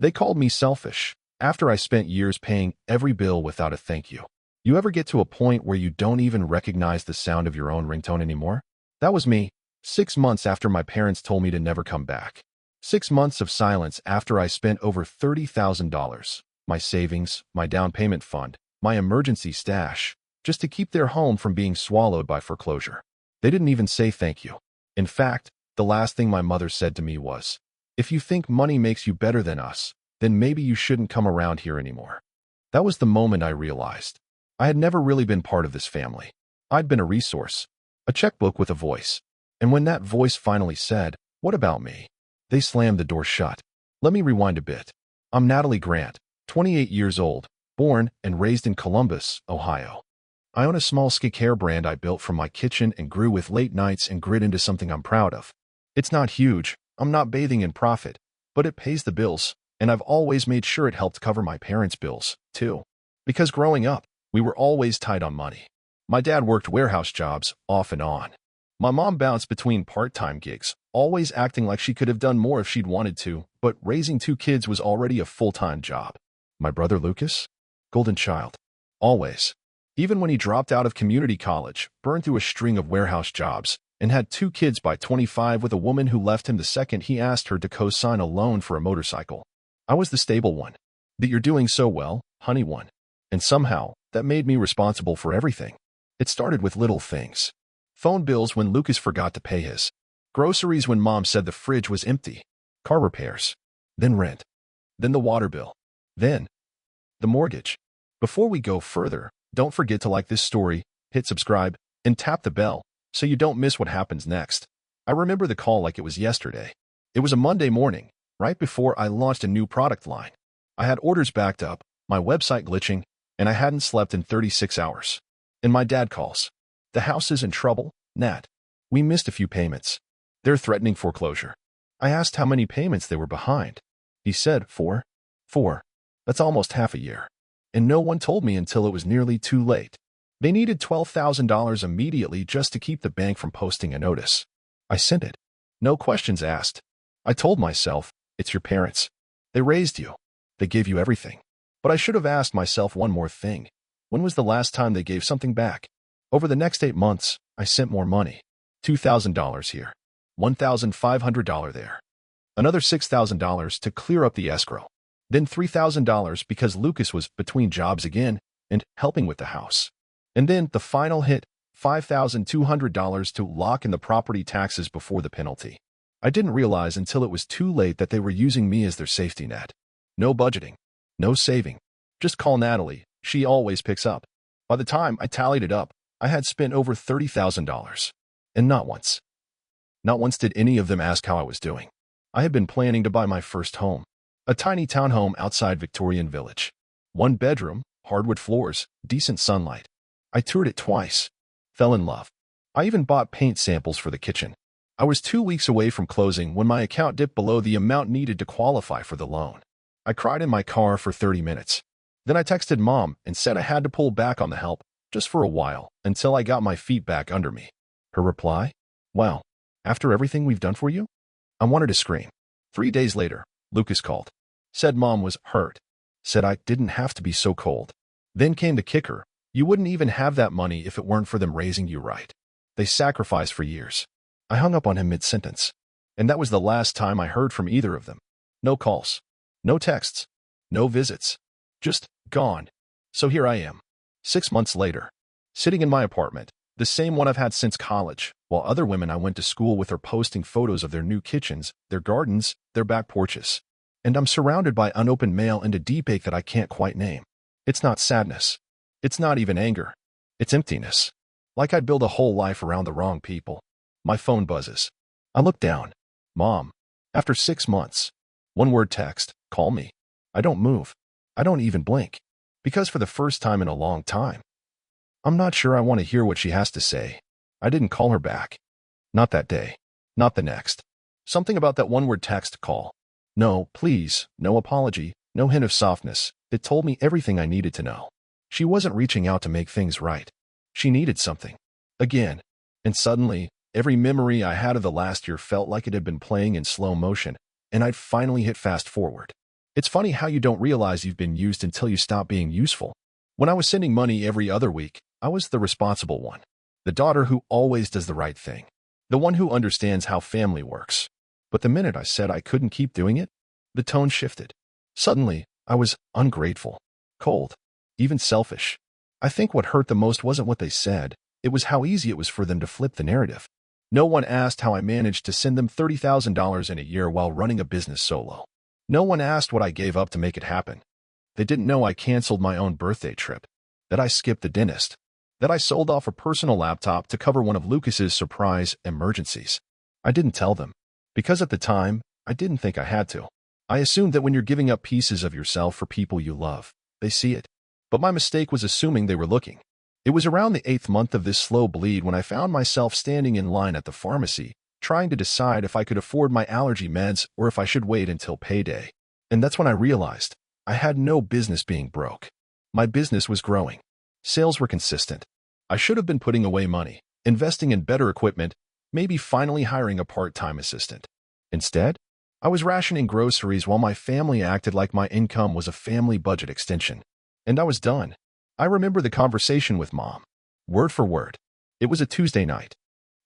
They called me selfish after I spent years paying every bill without a thank you. You ever get to a point where you don't even recognize the sound of your own ringtone anymore? That was me, 6 months after my parents told me to never come back. 6 months of silence after I spent over $30,000, my savings, my down payment fund, my emergency stash, just to keep their home from being swallowed by foreclosure. They didn't even say thank you. In fact, the last thing my mother said to me was, "If you think money makes you better than us, then maybe you shouldn't come around here anymore." That was the moment I realized I had never really been part of this family. I'd been a resource, a checkbook with a voice. And when that voice finally said, "What about me?" they slammed the door shut. Let me rewind a bit. I'm Natalie Grant, 28 years old, born and raised in Columbus, Ohio. I own a small skincare brand I built from my kitchen and grew with late nights and grit into something I'm proud of. It's not huge, I'm not bathing in profit, but it pays the bills, and I've always made sure it helped cover my parents' bills, too. Because growing up, we were always tight on money. My dad worked warehouse jobs, off and on. My mom bounced between part-time gigs, always acting like she could have done more if she'd wanted to, but raising 2 kids was already a full-time job. My brother Lucas? Golden child. Always. Even when he dropped out of community college, burned through a string of warehouse jobs, and had 2 kids by 25 with a woman who left him the second he asked her to co-sign a loan for a motorcycle. I was the stable one. The "you're doing so well, honey" one. And somehow, that made me responsible for everything. It started with little things. Phone bills when Lucas forgot to pay his. Groceries when mom said the fridge was empty. Car repairs. Then rent. Then the water bill. Then the mortgage. Before we go further, don't forget to like this story, hit subscribe, and tap the bell so you don't miss what happens next. I remember the call like it was yesterday. It was a Monday morning, right before I launched a new product line. I had orders backed up, my website glitching, and I hadn't slept in 36 hours. And my dad calls. "The house is in trouble, Nat. We missed a few payments. They're threatening foreclosure." I asked how many payments they were behind. He said, "4." 4. That's almost half a year. And no one told me until it was nearly too late. They needed $12,000 immediately just to keep the bank from posting a notice. I sent it. No questions asked. I told myself, it's your parents. They raised you. They gave you everything. But I should have asked myself one more thing. When was the last time they gave something back? Over the next 8 months, I sent more money. $2,000 here. $1,500 there. Another $6,000 to clear up the escrow. Then $3,000 because Lucas was between jobs again and helping with the house. And then the final hit, $5,200 to lock in the property taxes before the penalty. I didn't realize until it was too late that they were using me as their safety net. No budgeting. No saving. Just call Natalie. She always picks up. By the time I tallied it up, I had spent over $30,000. And not once did any of them ask how I was doing. I had been planning to buy my first home. A tiny townhome outside Victorian Village. 1 bedroom, hardwood floors, decent sunlight. I toured it twice. Fell in love. I even bought paint samples for the kitchen. I was 2 weeks away from closing when my account dipped below the amount needed to qualify for the loan. I cried in my car for 30 minutes. Then I texted mom and said I had to pull back on the help, just for a while, until I got my feet back under me. Her reply? "Wow, after everything we've done for you?" I wanted to scream. 3 days later, Lucas called. Said mom was hurt. Said I didn't have to be so cold. Then came the kicker. You wouldn't even have that money if it weren't for them raising you right. They sacrificed for years. I hung up on him mid-sentence. And that was the last time I heard from either of them. No calls. No texts. No visits. Just gone. So here I am, 6 months later, sitting in my apartment, the same one I've had since college, while other women I went to school with are posting photos of their new kitchens, their gardens, their back porches. And I'm surrounded by unopened mail and a deep ache that I can't quite name. It's not sadness. It's not even anger. It's emptiness. Like I'd build a whole life around the wrong people. My phone buzzes. I look down. Mom. After 6 months. 1-word text. Call me. I don't move. I don't even blink. Because for the first time in a long time, I'm not sure I want to hear what she has to say. I didn't call her back. Not that day. Not the next. Something about that 1-word text call. No, please, no apology, no hint of softness. It told me everything I needed to know. She wasn't reaching out to make things right. She needed something. Again. And suddenly, every memory I had of the last year felt like it had been playing in slow motion, and I'd finally hit fast forward. It's funny how you don't realize you've been used until you stop being useful. When I was sending money every other week, I was the responsible one. The daughter who always does the right thing. The one who understands how family works. But the minute I said I couldn't keep doing it, the tone shifted. Suddenly, I was ungrateful, cold, even selfish. I think what hurt the most wasn't what they said, it was how easy it was for them to flip the narrative. No one asked how I managed to send them $30,000 in a year while running a business solo. No one asked what I gave up to make it happen. They didn't know I canceled my own birthday trip, that I skipped the dentist, that I sold off a personal laptop to cover one of Lucas's surprise emergencies. I didn't tell them, because at the time, I didn't think I had to. I assumed that when you're giving up pieces of yourself for people you love, they see it. But my mistake was assuming they were looking. It was around the 8th month of this slow bleed when I found myself standing in line at the pharmacy, trying to decide if I could afford my allergy meds or if I should wait until payday. And that's when I realized I had no business being broke. My business was growing. Sales were consistent. I should have been putting away money, investing in better equipment, maybe finally hiring a part-time assistant. Instead, I was rationing groceries while my family acted like my income was a family budget extension. And I was done. I remember the conversation with Mom, word for word. It was a Tuesday night.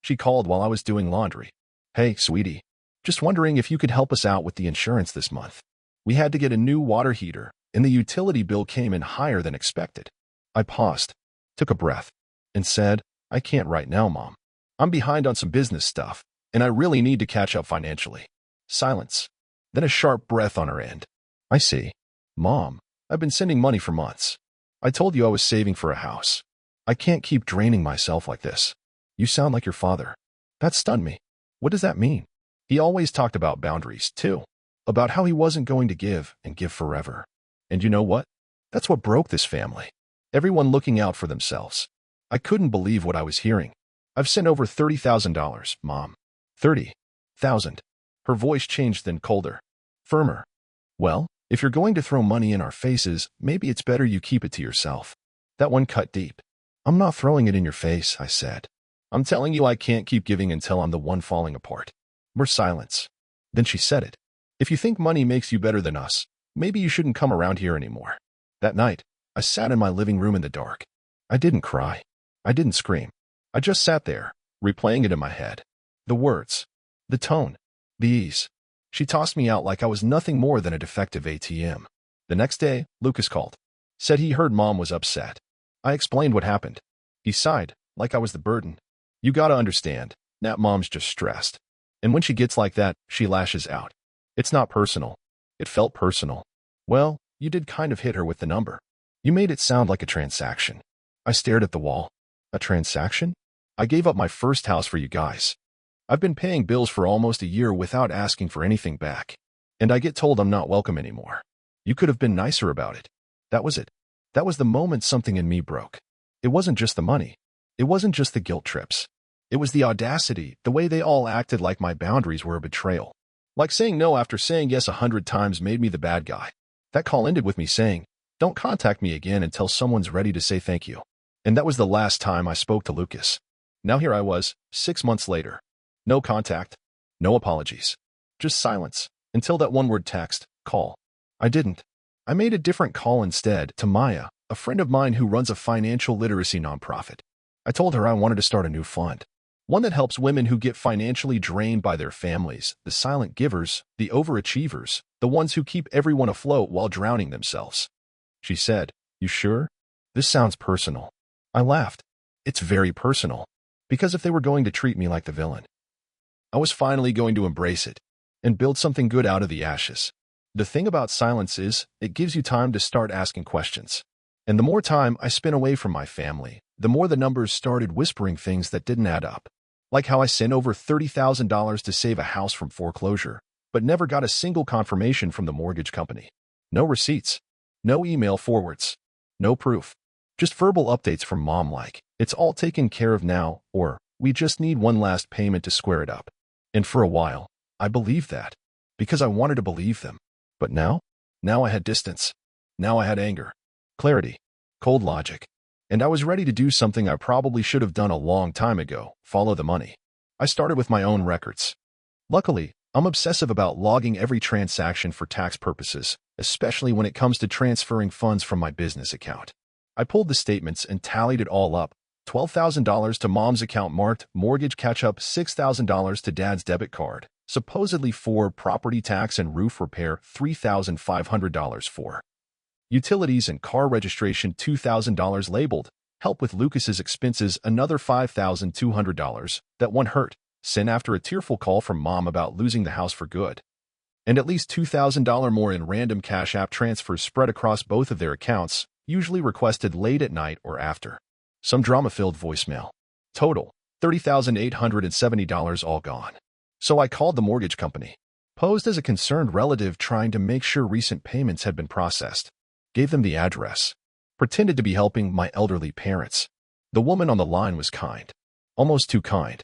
She called while I was doing laundry. "Hey, sweetie, just wondering if you could help us out with the insurance this month. We had to get a new water heater, and the utility bill came in higher than expected." I paused, took a breath, and said, "I can't right now, Mom. I'm behind on some business stuff, and I really need to catch up financially." Silence. Then a sharp breath on her end. "I see. Mom, I've been sending money for months. I told you I was saving for a house. I can't keep draining myself like this. You sound like your father." That stunned me. What does that mean? He always talked about boundaries, too. About how he wasn't going to give and give forever. And you know what? That's what broke this family. Everyone looking out for themselves. I couldn't believe what I was hearing. "I've sent over $30,000, Mom." 30,000. Her voice changed, then colder, firmer. "Well, if you're going to throw money in our faces, maybe it's better you keep it to yourself." That one cut deep. "I'm not throwing it in your face," I said. "I'm telling you I can't keep giving until I'm the one falling apart." More silence. Then she said it. "If you think money makes you better than us, maybe you shouldn't come around here anymore." That night, I sat in my living room in the dark. I didn't cry. I didn't scream. I just sat there, replaying it in my head. The words, the tone, the ease. She tossed me out like I was nothing more than a defective ATM. The next day, Lucas called. Said he heard Mom was upset. I explained what happened. He sighed, like I was the burden. "You gotta understand, Nat, Mom's just stressed. And when she gets like that, she lashes out. It's not personal." It felt personal. "Well, you did kind of hit her with the number. You made it sound like a transaction." I stared at the wall. "A transaction? I gave up my first house for you guys. I've been paying bills for almost a year without asking for anything back. And I get told I'm not welcome anymore. You could have been nicer about it." That was it. That was the moment something in me broke. It wasn't just the money. It wasn't just the guilt trips. It was the audacity, the way they all acted like my boundaries were a betrayal. Like saying no after saying yes 100 times made me the bad guy. That call ended with me saying, "Don't contact me again until someone's ready to say thank you." And that was the last time I spoke to Lucas. Now here I was, 6 months later. No contact, no apologies. Just silence, until that one-word text, call. I didn't. I made a different call instead, to Maya, a friend of mine who runs a financial literacy nonprofit. I told her I wanted to start a new fund. One that helps women who get financially drained by their families, the silent givers, the overachievers, the ones who keep everyone afloat while drowning themselves. She said, "You sure? This sounds personal." I laughed. "It's very personal. Because if they were going to treat me like the villain, I was finally going to embrace it and build something good out of the ashes." The thing about silence is, it gives you time to start asking questions. And the more time I spent away from my family, the more the numbers started whispering things that didn't add up. Like how I sent over $30,000 to save a house from foreclosure, but never got a single confirmation from the mortgage company. No receipts. No email forwards. No proof. Just verbal updates from Mom like, "It's all taken care of now," or "We just need one last payment to square it up." And for a while, I believed that, because I wanted to believe them. But now I had distance. Now I had anger, clarity, cold logic. And I was ready to do something I probably should have done a long time ago, follow the money. I started with my own records. Luckily, I'm obsessive about logging every transaction for tax purposes, especially when it comes to transferring funds from my business account. I pulled the statements and tallied it all up. $12,000 to mom's account marked mortgage catch-up, $6,000 to dad's debit card, supposedly for property tax and roof repair, $3,500 for utilities and car registration, $2,000 labeled help with Lucas's expenses, another $5,200. That one hurt, sent after a tearful call from mom about losing the house for good. And at least $2,000 more in random Cash App transfers spread across both of their accounts, usually requested late at night or after. Some drama-filled voicemail. Total, $30,870 all gone. So I called the mortgage company. Posed as a concerned relative trying to make sure recent payments had been processed. Gave them the address. Pretended to be helping my elderly parents. The woman on the line was kind. Almost too kind.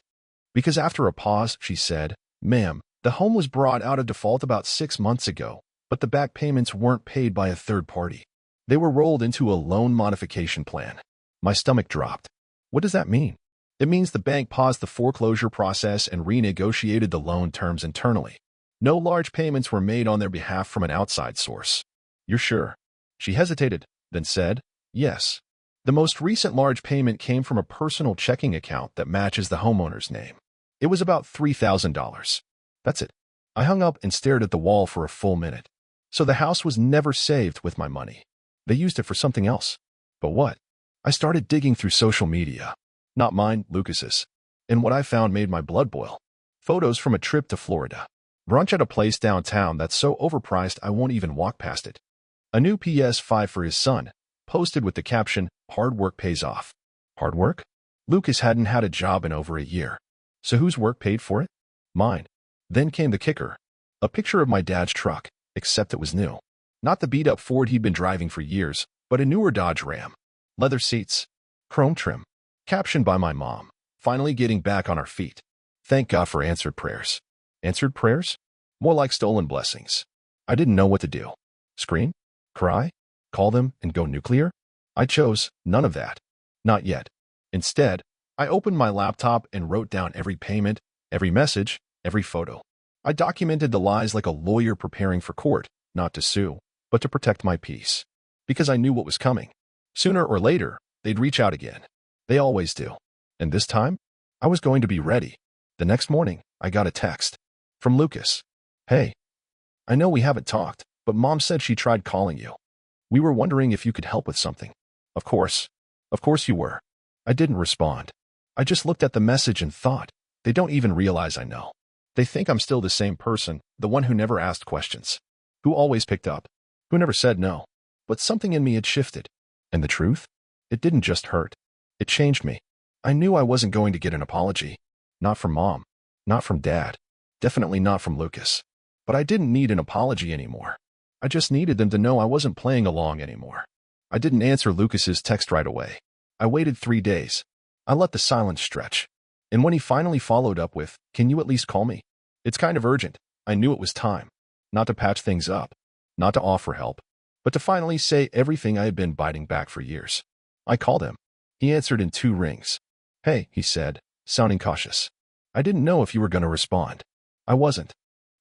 Because after a pause, she said, "Ma'am, the home was brought out of default about 6 months ago, but the back payments weren't paid by a third party. They were rolled into a loan modification plan." My stomach dropped. What does that mean? It means the bank paused the foreclosure process and renegotiated the loan terms internally. No large payments were made on their behalf from an outside source. You're sure? She hesitated, then said, "Yes. The most recent large payment came from a personal checking account that matches the homeowner's name. It was about $3,000. That's it." I hung up and stared at the wall for a full minute. So the house was never saved with my money. They used it for something else. But what? I started digging through social media. Not mine, Lucas's. And what I found made my blood boil. Photos from a trip to Florida. Brunch at a place downtown that's so overpriced I won't even walk past it. A new PS5 for his son, posted with the caption, "Hard work pays off." Hard work? Lucas hadn't had a job in over a year. So whose work paid for it? Mine. Then came the kicker. A picture of my dad's truck, except it was new. Not the beat-up Ford he'd been driving for years, but a newer Dodge Ram. Leather seats. Chrome trim. Captioned by my mom. Finally getting back on our feet. Thank God for answered prayers. Answered prayers? More like stolen blessings. I didn't know what to do. Scream? Cry? Call them and go nuclear? I chose none of that. Not yet. Instead, I opened my laptop and wrote down every payment, every message, every photo. I documented the lies like a lawyer preparing for court, not to sue, but to protect my peace. Because I knew what was coming. Sooner or later, they'd reach out again. They always do. And this time, I was going to be ready. The next morning, I got a text. From Lucas. "Hey. I know we haven't talked, but Mom said she tried calling you. We were wondering if you could help with something." Of course. Of course you were. I didn't respond. I just looked at the message and thought, they don't even realize I know. They think I'm still the same person, the one who never asked questions. Who always picked up. Who never said no. But something in me had shifted. And the truth? It didn't just hurt. It changed me. I knew I wasn't going to get an apology. Not from Mom. Not from Dad. Definitely not from Lucas. But I didn't need an apology anymore. I just needed them to know I wasn't playing along anymore. I didn't answer Lucas's text right away. I waited 3 days. I let the silence stretch. And when he finally followed up with, "Can you at least call me? It's kind of urgent," I knew it was time. Not to patch things up. Not to offer help. But to finally say everything I had been biting back for years. I called him. He answered in 2 rings. "Hey," he said, sounding cautious. "I didn't know if you were going to respond." I wasn't.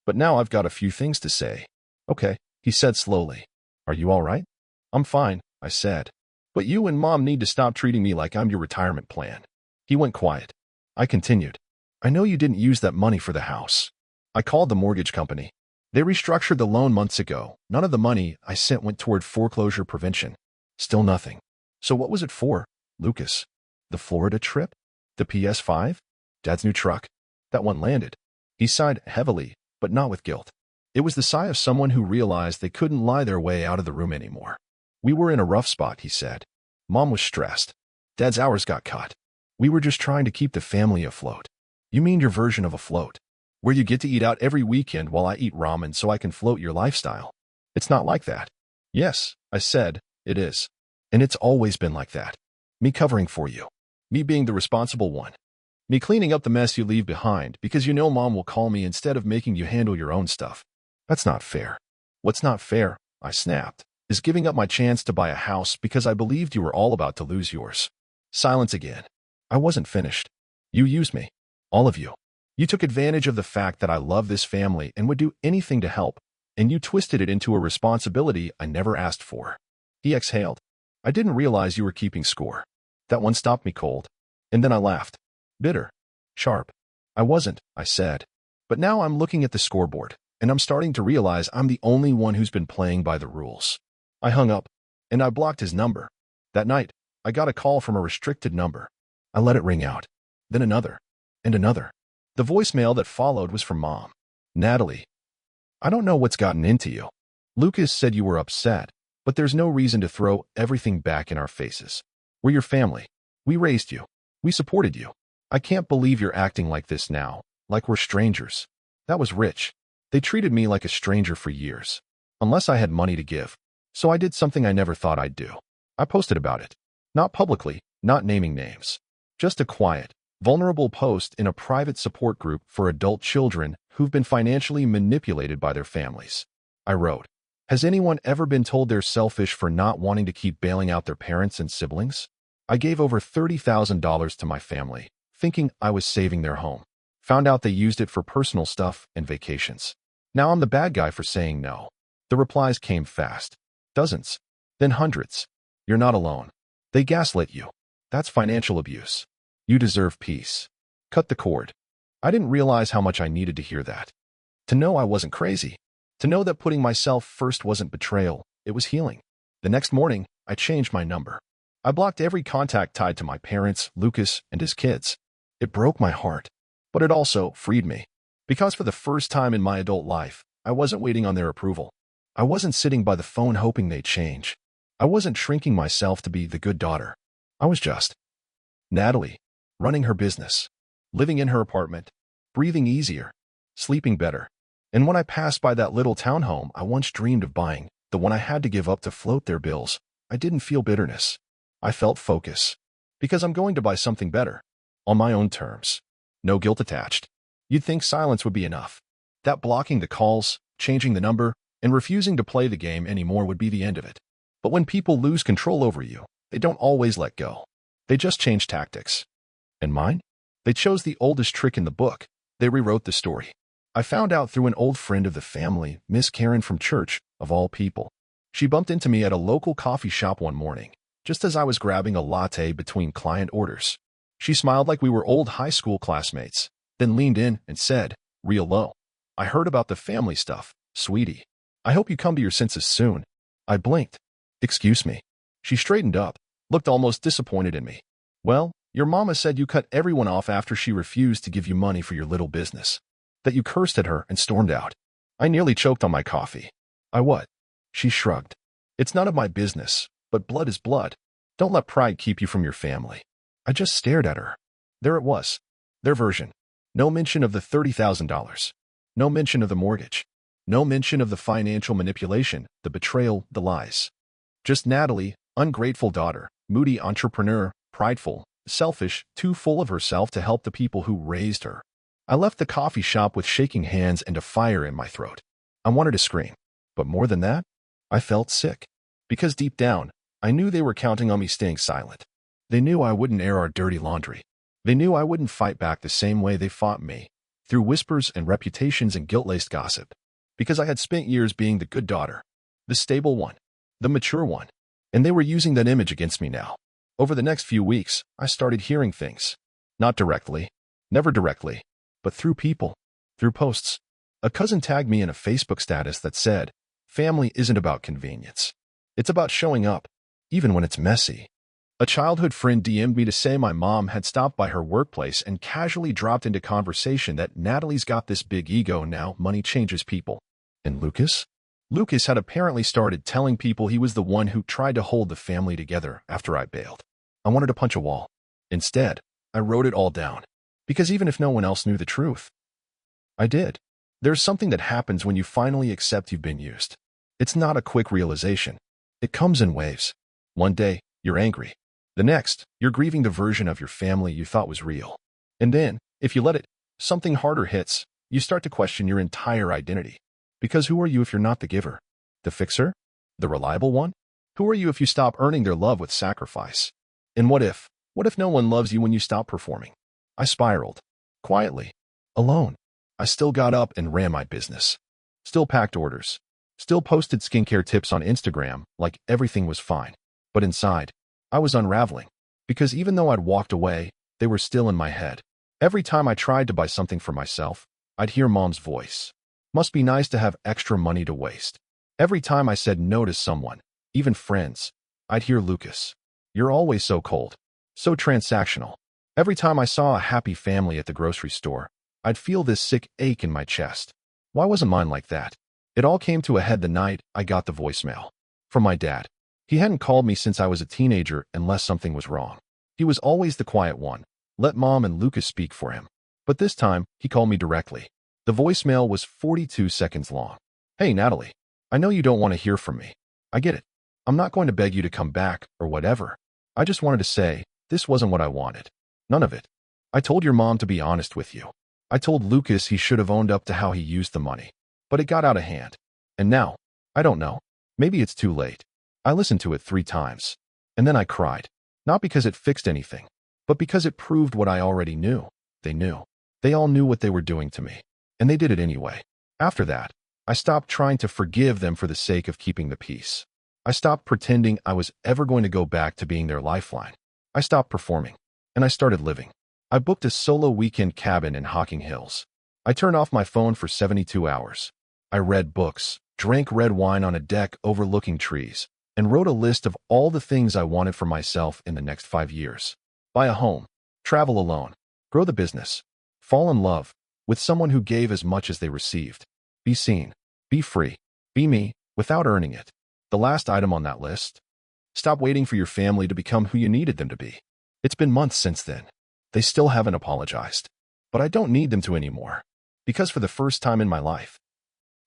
"But now I've got a few things to say." "Okay," he said slowly. "Are you all right?" "I'm fine," I said. "But you and Mom need to stop treating me like I'm your retirement plan." He went quiet. I continued. "I know you didn't use that money for the house. I called the mortgage company. They restructured the loan months ago. None of the money I sent went toward foreclosure prevention. Still nothing. So what was it for, Lucas? The Florida trip? The PS5? Dad's new truck? That one landed." He sighed heavily, but not with guilt. It was the sigh of someone who realized they couldn't lie their way out of the room anymore. "We were in a rough spot," he said. "Mom was stressed. Dad's hours got cut. We were just trying to keep the family afloat." "You mean your version of a float? Where you get to eat out every weekend while I eat ramen so I can float your lifestyle?" "It's not like that." "Yes," I said, "it is. And it's always been like that. Me covering for you. Me being the responsible one. Me cleaning up the mess you leave behind because you know Mom will call me instead of making you handle your own stuff. That's not fair." "What's not fair," I snapped, "is giving up my chance to buy a house because I believed you were all about to lose yours." Silence again. I wasn't finished. "You used me. All of you. You took advantage of the fact that I love this family and would do anything to help. and you twisted it into a responsibility I never asked for." He exhaled. "I didn't realize you were keeping score." That one stopped me cold. And then I laughed. Bitter. Sharp. "I wasn't," I said. "But now I'm looking at the scoreboard, and I'm starting to realize I'm the only one who's been playing by the rules." I hung up, and I blocked his number. That night, I got a call from a restricted number. I let it ring out. Then another. And another. The voicemail that followed was from Mom. "Natalie, I don't know what's gotten into you. Lucas said you were upset, but there's no reason to throw everything back in our faces. We're your family. We raised you. We supported you. I can't believe you're acting like this now, like we're strangers." That was rich. They treated me like a stranger for years, unless I had money to give. So I did something I never thought I'd do. I posted about it. Not publicly, not naming names. Just a quiet, vulnerable post in a private support group for adult children who've been financially manipulated by their families. I wrote, "Has anyone ever been told they're selfish for not wanting to keep bailing out their parents and siblings? I gave over $30,000 to my family, thinking I was saving their home. Found out they used it for personal stuff and vacations. Now I'm the bad guy for saying no." The replies came fast. Dozens. Then hundreds. "You're not alone. They gaslit you. That's financial abuse. You deserve peace. Cut the cord." I didn't realize how much I needed to hear that. To know I wasn't crazy. To know that putting myself first wasn't betrayal, it was healing. The next morning, I changed my number. I blocked every contact tied to my parents, Lucas, and his kids. It broke my heart, but it also freed me. Because for the first time in my adult life, I wasn't waiting on their approval. I wasn't sitting by the phone hoping they'd change. I wasn't shrinking myself to be the good daughter. I was just Natalie, running her business, living in her apartment, breathing easier, sleeping better. And when I passed by that little townhome I once dreamed of buying, the one I had to give up to float their bills, I didn't feel bitterness. I felt focus. Because I'm going to buy something better. On my own terms. No guilt attached. You'd think silence would be enough. That blocking the calls, changing the number, and refusing to play the game anymore would be the end of it. But when people lose control over you, they don't always let go. They just change tactics. And mine? They chose the oldest trick in the book. They rewrote the story. I found out through an old friend of the family, Miss Karen from church, of all people. She bumped into me at a local coffee shop one morning, just as I was grabbing a latte between client orders. She smiled like we were old high school classmates, then leaned in and said, real low, "I heard about the family stuff, sweetie. I hope you come to your senses soon." I blinked. "Excuse me." She straightened up, looked almost disappointed in me. "Well, your mama said you cut everyone off after she refused to give you money for your little business. That you cursed at her and stormed out." I nearly choked on my coffee. "I what?" She shrugged. "It's none of my business, but blood is blood. Don't let pride keep you from your family." I just stared at her. There it was. Their version. No mention of the $30,000. No mention of the mortgage. No mention of the financial manipulation, the betrayal, the lies. Just Natalie, ungrateful daughter, moody entrepreneur, prideful, selfish, too full of herself to help the people who raised her. I left the coffee shop with shaking hands and a fire in my throat. I wanted to scream. But more than that, I felt sick. Because deep down, I knew they were counting on me staying silent. They knew I wouldn't air our dirty laundry. They knew I wouldn't fight back the same way they fought me, through whispers and reputations and guilt-laced gossip. Because I had spent years being the good daughter, the stable one, the mature one, and they were using that image against me now. Over the next few weeks, I started hearing things. Not directly, never directly, but through people, through posts. A cousin tagged me in a Facebook status that said, "Family isn't about convenience. It's about showing up, even when it's messy." A childhood friend DM'd me to say my mom had stopped by her workplace and casually dropped into conversation that Natalie's got this big ego now, money changes people. And Lucas? Lucas had apparently started telling people he was the one who tried to hold the family together after I bailed. I wanted to punch a wall. Instead, I wrote it all down. Because even if no one else knew the truth, I did. There's something that happens when you finally accept you've been used. It's not a quick realization. It comes in waves. One day, you're angry. The next, you're grieving the version of your family you thought was real. And then, if you let it, something harder hits. You start to question your entire identity. Because who are you if you're not the giver? The fixer? The reliable one? Who are you if you stop earning their love with sacrifice? And what if no one loves you when you stop performing? I spiraled. Quietly. Alone. I still got up and ran my business. Still packed orders. Still posted skincare tips on Instagram like everything was fine. But inside, I was unraveling. Because even though I'd walked away, they were still in my head. Every time I tried to buy something for myself, I'd hear Mom's voice. Must be nice to have extra money to waste. Every time I said no to someone, even friends, I'd hear Lucas. You're always so cold. So transactional. Every time I saw a happy family at the grocery store, I'd feel this sick ache in my chest. Why wasn't mine like that? It all came to a head the night I got the voicemail. From my dad. He hadn't called me since I was a teenager unless something was wrong. He was always the quiet one. Let Mom and Lucas speak for him. But this time, he called me directly. The voicemail was 42 seconds long. Hey, Natalie. I know you don't want to hear from me. I get it. I'm not going to beg you to come back or whatever. I just wanted to say, this wasn't what I wanted. None of it. I told your mom to be honest with you. I told Lucas he should have owned up to how he used the money. But it got out of hand. And now, I don't know. Maybe it's too late. I listened to it 3 times. And then I cried. Not because it fixed anything, but because it proved what I already knew. They knew. They all knew what they were doing to me. And they did it anyway. After that, I stopped trying to forgive them for the sake of keeping the peace. I stopped pretending I was ever going to go back to being their lifeline. I stopped performing. And I started living. I booked a solo weekend cabin in Hocking Hills. I turned off my phone for 72 hours. I read books, drank red wine on a deck overlooking trees, and wrote a list of all the things I wanted for myself in the next 5 years. Buy a home, travel alone, grow the business, fall in love with someone who gave as much as they received. Be seen, be free, be me, without earning it. The last item on that list? Stop waiting for your family to become who you needed them to be. It's been months since then. They still haven't apologized. But I don't need them to anymore. Because for the first time in my life,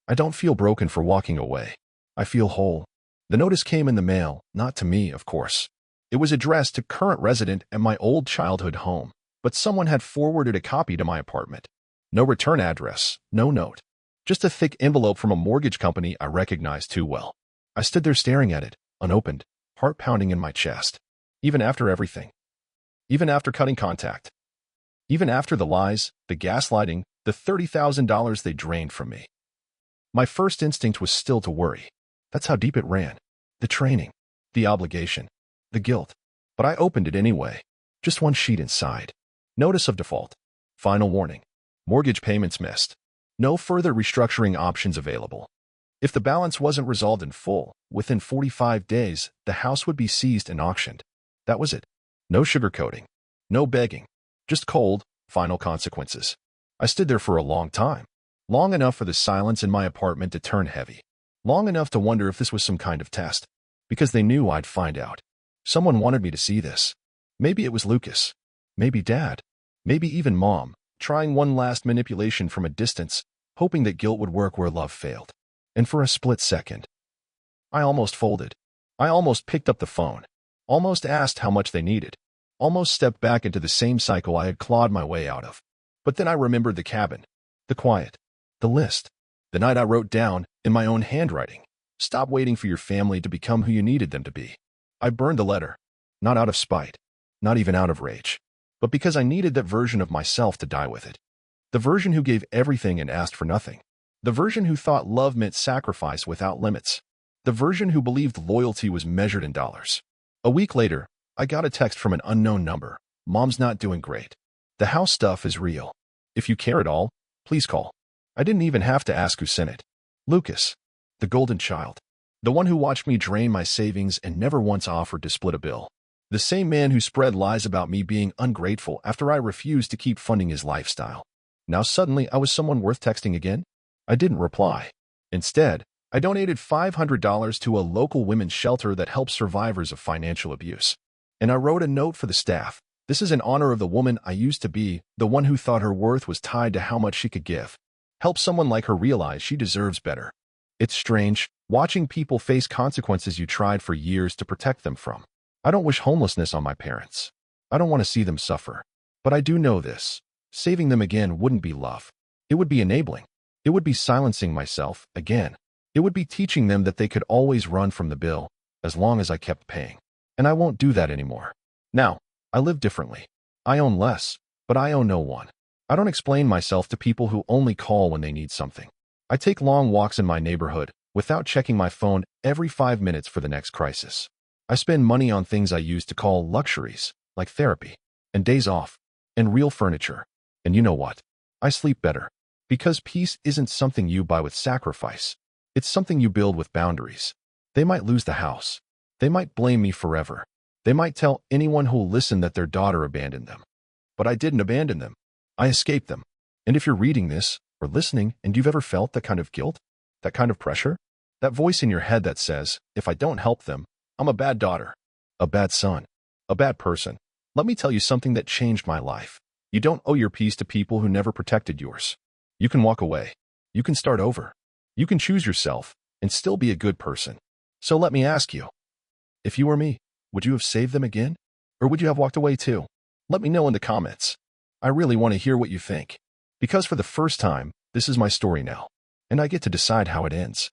I don't feel broken for walking away. I feel whole. The notice came in the mail, not to me, of course. It was addressed to current resident at my old childhood home, but someone had forwarded a copy to my apartment. No return address, no note. Just a thick envelope from a mortgage company I recognized too well. I stood there staring at it, unopened, heart pounding in my chest. Even after everything. Even after cutting contact. Even after the lies, the gaslighting, the $30,000 they drained from me. My first instinct was still to worry. That's how deep it ran. The training, the obligation, the guilt. But I opened it anyway. Just one sheet inside. Notice of default. Final warning. Mortgage payments missed. No further restructuring options available. If the balance wasn't resolved in full, within 45 days, the house would be seized and auctioned. That was it. No sugarcoating. No begging. Just cold, final consequences. I stood there for a long time. Long enough for the silence in my apartment to turn heavy. Long enough to wonder if this was some kind of test. Because they knew I'd find out. Someone wanted me to see this. Maybe it was Lucas. Maybe Dad. Maybe even Mom, trying one last manipulation from a distance, hoping that guilt would work where love failed. And for a split second, I almost folded. I almost picked up the phone. Almost asked how much they needed. Almost stepped back into the same cycle I had clawed my way out of. But then I remembered the cabin, the quiet, the list. The night I wrote down, in my own handwriting, stop waiting for your family to become who you needed them to be. I burned the letter, not out of spite, not even out of rage, but because I needed that version of myself to die with it. The version who gave everything and asked for nothing. The version who thought love meant sacrifice without limits. The version who believed loyalty was measured in dollars. A week later, I got a text from an unknown number. Mom's not doing great. The house stuff is real. If you care at all, please call. I didn't even have to ask who sent it. Lucas, the golden child. The one who watched me drain my savings and never once offered to split a bill. The same man who spread lies about me being ungrateful after I refused to keep funding his lifestyle. Now suddenly I was someone worth texting again? I didn't reply. Instead, I donated $500 to a local women's shelter that helps survivors of financial abuse. And I wrote a note for the staff. This is in honor of the woman I used to be, the one who thought her worth was tied to how much she could give. Help someone like her realize she deserves better. It's strange, watching people face consequences you tried for years to protect them from. I don't wish homelessness on my parents. I don't want to see them suffer. But I do know this. Saving them again wouldn't be love. It would be enabling. It would be silencing myself again. It would be teaching them that they could always run from the bill, as long as I kept paying. And I won't do that anymore. Now, I live differently. I own less, but I owe no one. I don't explain myself to people who only call when they need something. I take long walks in my neighborhood without checking my phone every 5 minutes for the next crisis. I spend money on things I used to call luxuries, like therapy, and days off, and real furniture. And you know what? I sleep better. Because peace isn't something you buy with sacrifice. It's something you build with boundaries. They might lose the house. They might blame me forever. They might tell anyone who'll listen that their daughter abandoned them. But I didn't abandon them. I escaped them. And if you're reading this or listening and you've ever felt that kind of guilt, that kind of pressure, that voice in your head that says, if I don't help them, I'm a bad daughter, a bad son, a bad person, let me tell you something that changed my life. You don't owe your peace to people who never protected yours. You can walk away. You can start over. You can choose yourself and still be a good person. So let me ask you, if you were me, would you have saved them again? Or would you have walked away too? Let me know in the comments. I really want to hear what you think. Because for the first time, this is my story now, and I get to decide how it ends.